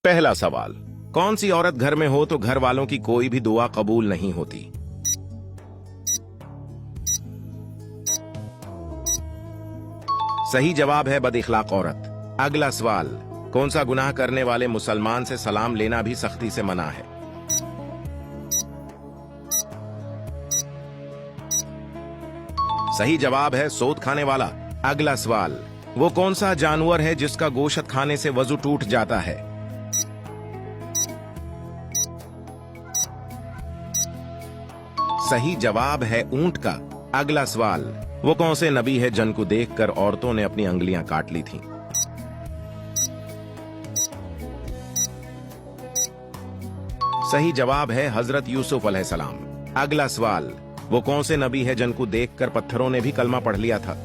पहला सवाल, कौन सी औरत घर में हो तो घर वालों की कोई भी दुआ कबूल नहीं होती? सही जवाब है बदइखलाक औरत। अगला सवाल, कौन सा गुनाह करने वाले मुसलमान से सलाम लेना भी सख्ती से मना है? सही जवाब है सोत खाने वाला। अगला सवाल, वो कौन सा जानवर है जिसका गोश्त खाने से वजू टूट जाता है? सही जवाब है ऊंट का। अगला सवाल, वो कौन से नबी है जिनको देखकर औरतों ने अपनी अंगुलियां काट ली थीं? सही जवाब है हजरत यूसुफ अलैहिस्सलाम। अगला सवाल, वो कौन से नबी है जिनको देखकर पत्थरों ने भी कलमा पढ़ लिया था?